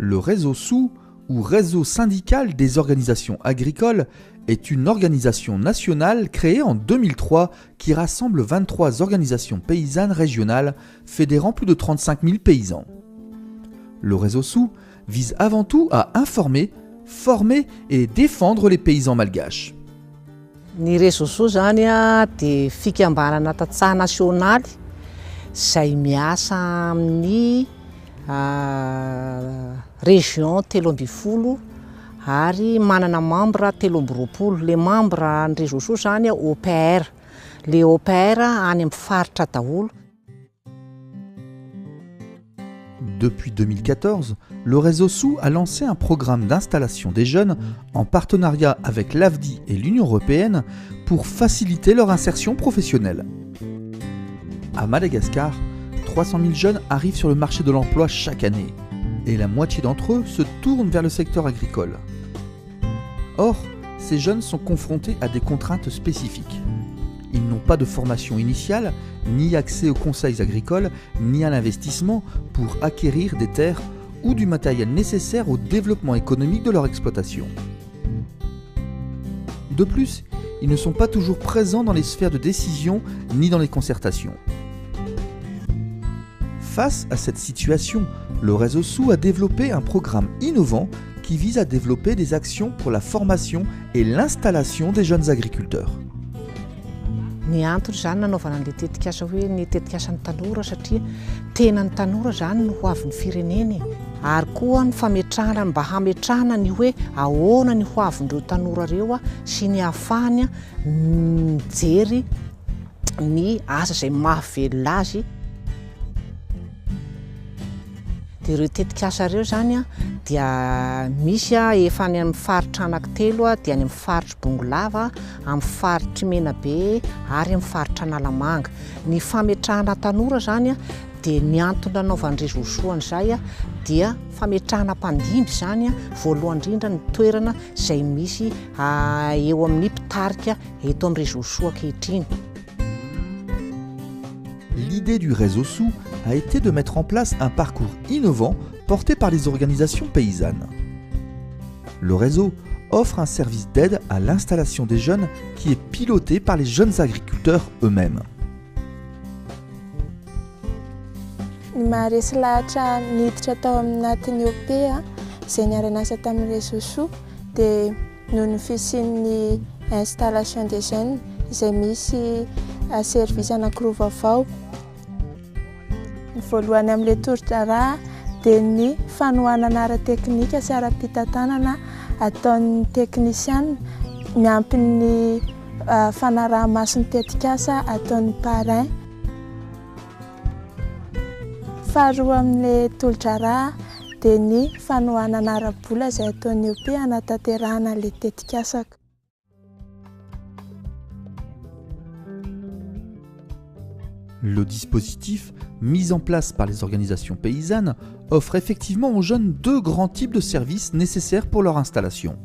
Le réseau SOU, ou Réseau syndical des organisations agricoles, est une organisation nationale créée en 2003 qui rassemble 23 organisations paysannes régionales fédérant plus de 35 000 paysans. Le réseau SOU vise avant tout à informer, former et défendre les paysans malgaches. Ny réseau SOU zany dia fikambanana tantsaha nasionaly izay miasa amin'ny région 13 ary manana membre 13. Les membres ny réseau SOU zany OPR. Les OPR any amin'ny faritra daholo. Depuis 2014, le réseau SOU a lancé un programme d'installation des jeunes en partenariat avec l'AFDI et l'Union européenne pour faciliter leur insertion professionnelle. À Madagascar, 300 000 jeunes arrivent sur le marché de l'emploi chaque année et la moitié d'entre eux se tournent vers le secteur agricole. Or, ces jeunes sont confrontés à des contraintes spécifiques. Ils n'ont pas de formation initiale, ni accès aux conseils agricoles, ni à l'investissement pour acquérir des terres ou du matériel nécessaire au développement économique de leur exploitation. De plus, ils ne sont pas toujours présents dans les sphères de décision ni dans les concertations. Face à cette situation, le réseau SOU a développé un programme innovant qui vise à développer des actions pour la formation et l'installation des jeunes agriculteurs. Ny antony zany nanaovana an'ilay tetikasa hoe ny tetikasan'ny tanora satria tena ny tanora zany no hoavin'ny firenena. Ary koa ny fametrahana mba hametrahana ny hoe ahoana ny hoavindreo tanora reo sy ny ahafahany mijery ny asa izay mahavelona azy. Dia ireo tetikasa reo zany dia misy efa any amin'ny faritra anankitelo dia any amin'ny faritra Bongolava, amin'ny faritra Menabe ary amin'ny faritra Analamanga. Ny fametrahana tanora zany dia ny antony nanaovan'ny réseau SOU an'izay dia fametrahana mpandimby zany voalohany indrindra ny toerana izay misy eo amin'ny mpitarika eto amin'ny réseau SOU ankehitriny. L'idée du réseau SOU a été de mettre en place un parcours innovant porté par les organisations paysannes. Le réseau offre un service d'aide à l'installation des jeunes qui est piloté par les jeunes agriculteurs eux-mêmes. Ny maharesy lahatra niditra tao anatin'ny OP izay niara-nasa tamin'ny réseau SOU dia noho ny fisian'ny installation des jeunes izay misy service anankiroa vaovao. Ny voalohany amin'ilay toron-drà dia ny fanohanana ara-teknika sy ara-pitantanana ataon'ny teknisiana miampy ny fanaraha-mason'ny tetikasa ataon'ny parrain. Faharoa amin'ilay tolo-drà dia ny fanohanana ara-bola izay ataon'ny OP hanatanterahana ilay tetikasaka. Le dispositif mis en place par les organisations paysannes offre effectivement aux jeunes deux grands types de services nécessaires pour leur installation.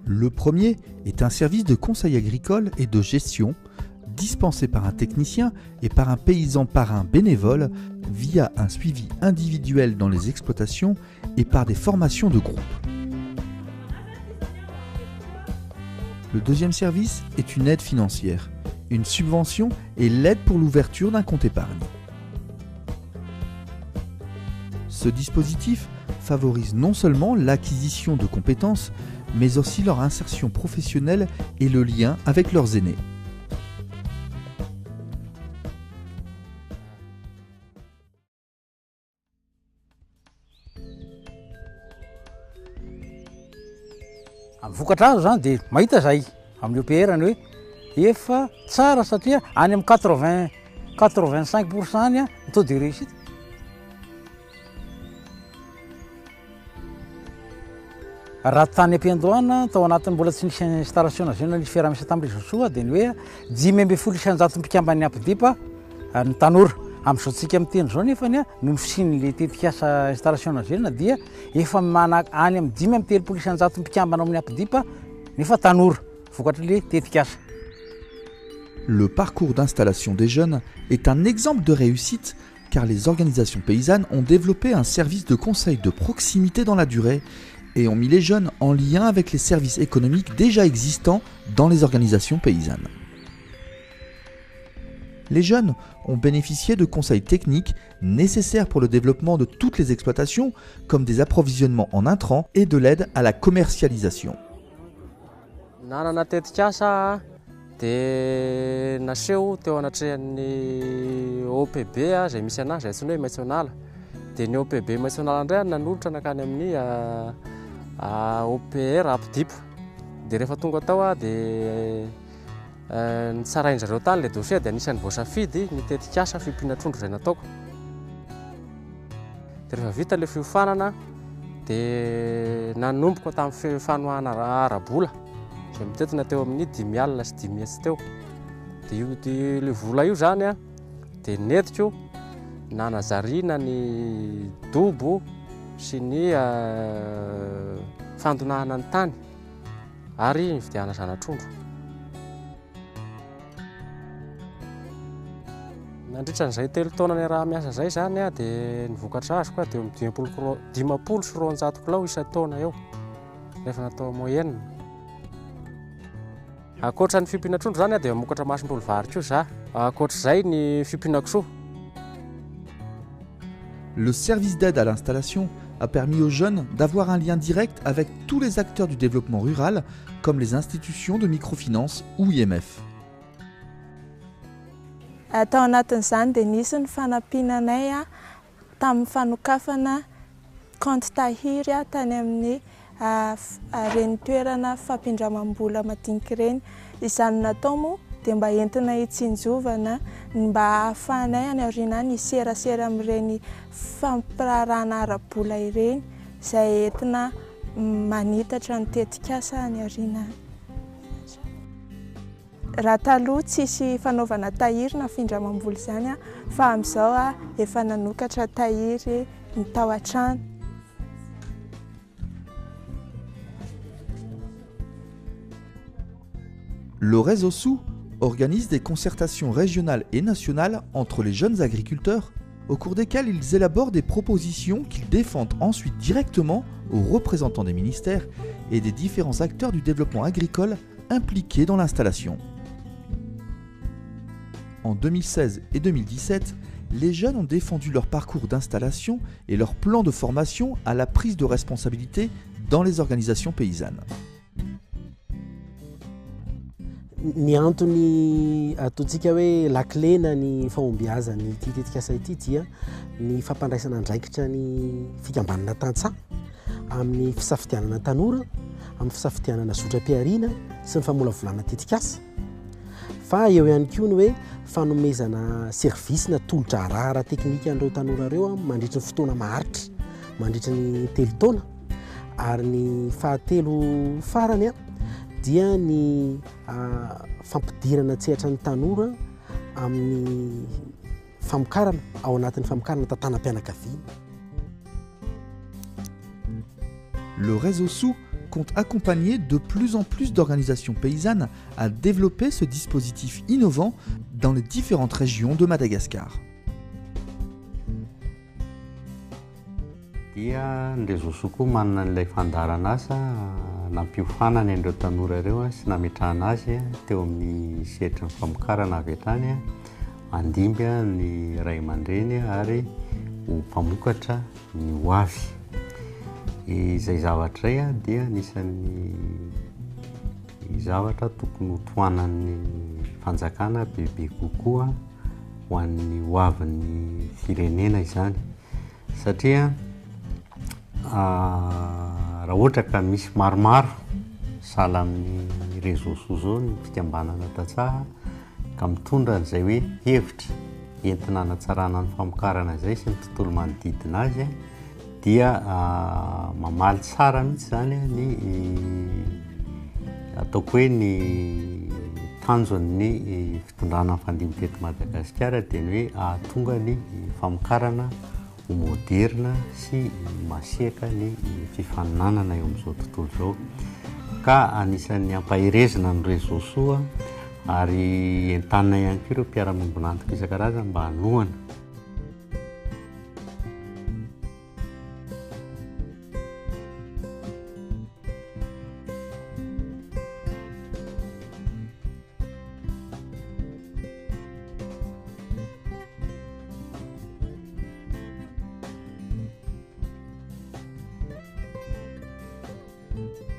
Le premier est un service de conseil agricole et de gestion dispensé par un technicien et par un paysan parrain bénévole via un suivi individuel dans les exploitations et par des formations de groupe. Le deuxième service est une aide financière, une subvention et l'aide pour l'ouverture d'un compte épargne. Ce dispositif favorise non seulement l'acquisition de compétences, mais aussi leur insertion professionnelle et le lien avec leurs aînés. Amin'ny vokatra azo zany dia mahita zay amin'ny OPR ny hoe efa tsara satria any amin'ny 85% ny taux de réussite. Raha tany am-piandohana tao anatin'ny mbola tsy nisy installation jeune nisy fiaraha-miasa tamin'ny réseau SOU dia ny hoe 5,700 mpikambany ampidipa ny tanora. Amin'izao tsika amin'ny teny zao nefa noho ny fisian'ilay tetikasa installation jeune dia efa any amin'ny 5,300 mpikambana amin'ny ampidipa nefa tanora vokatra ilay tetikasa. Le parcours d'installation des jeunes est un exemple de réussite car les organisations paysannes ont développé un service de conseil de proximité dans la durée et ont mis les jeunes en lien avec les services économiques déjà existants dans les organisations paysannes. Les jeunes ont bénéficié de conseils techniques nécessaires pour le développement de toutes les exploitations, comme des approvisionnements en intrants et de l'aide à la commercialisation. Nanana tetikasa dia naseho teo anatrehan'ny OPB izay misy anazy izay antsoina hoe national. Dia ny OPB national indray nanolotra nakany amin'ny OPR Apdipo. Dia rehefa tonga tao dia nitsarain'zareo tany ilay dossier dia anisan'ny voasafidy ny tetikasa fimpiana trondro izay nataoko. Dia rehefa vita ilay fiofanana dia nanomboka tamin'ny fanohana ara-bola izay mitetina teo amin'ny 5 alina sy 5 hetsy teo. Dia ilay vola io zany dia netiko nanazariana ny dobo sy ny fandonahana ny tany ary ny fidiana zanatrondro. Nandritran'izay 3 taona ny raha miasa izay zany dia nivokatra azoko dia 50 sy 200 kilao isan-taona eo rehefa natao moyenne. Ankoatra ny fimpiana trondro zany dia mamokatra masondolo vary koa za. Ankoatr'izay ny fimpiana kisoa. Le service d'aide à l'installation a permis aux jeunes d'avoir un lien direct avec tous les acteurs du développement rural, comme les institutions de microfinance ou IMF. Tao anatin'izany dia nisy ny fanampinanay tamin'ny fanokafana compte tahiry tany amin'ny reny toerana fampindramam-bola madinika ireny. Izany natao moa dia mba entina hitsinjovana mba ahafahanay any aoriana any hiserasera amin'ireny fampirarana ara-bola ireny izay entina manitatra ny tetikasa any aoriana. Raha taloha tsisy fanaovana tahiry na findramam-bola izany fa amin'izao efa nanokatra tahiry ny tao an-trano. Le réseau SOU organise des concertations régionales et nationales entre les jeunes agriculteurs, au cours desquelles ils élaborent des propositions qu'ils défendent ensuite directement aux représentants des ministères et des différents acteurs du développement agricole impliqués dans l'installation. En 2016 et 2017, les jeunes ont défendu leur parcours d'installation et leur plan de formation à la prise de responsabilité dans les organisations paysannes. Ny antony ataontsika hoe laklena ny fahombiazany ity tetikasa ity dia ny fampandraisana andraikitra ny fikambanana tantsaha amin'ny fisafidianana tanora, amin'ny fisafidianana zotra-piariana sy ny famolavolana tetikasa. Fa eo ihany koa ny hoe fanomezana servisy na tolotra arara teknika an'ireo tanora ireo mandritra ny fotoana maharitra, mandritra ny 3 taona. Ary ny fahatelo farany dia ny fampidirana tsehatra ny tanora amin'ny famokarana ao anatin'ny famokarana tantanam-pianakaviana. Le réseau SOU compte accompagner de plus en plus d'organisations paysannes à développer ce dispositif innovant dans les différentes régions de Madagascar. Dia ny réseau SOU koa manana n'ilay fandarana asa nampiofanany an'ireo tanora ireo sy nametrahana azy teo amin'ny sehatry ny famokarana avy hatrany mandimby ny ray aman-dreny ary ho mpamokatra ny hoavy. Izay zavatra izay dia anisan'ny zavatra tokony ho tohanan'ny fanjakana bebe kokoa ho an'ny hoavin'ny firenena izany satria raha ohatra ka misy maromaro sala amin'ny réseau SOU zao ny fikambanana tantsaha ka mitondra an'izay hoe hevitra entina hanatsarana ny famokarana izay sy ny tontolo manodidina azy dia mamaly tsara mihitsy zany ny ataoko hoe ny tanjon'ny fitondrana ny fandimby teto Madagasikara dia ny hoe ahatonga ny famokarana ho moderna sy masiaka ny fifaninanana eo amin'izao tontolo izao. Ka anisan'ny ampahirezina ny réseau SOU ary entanina ihany koa ireo mpiara-miombonantoka isan-karazany mba hanohana Amidy.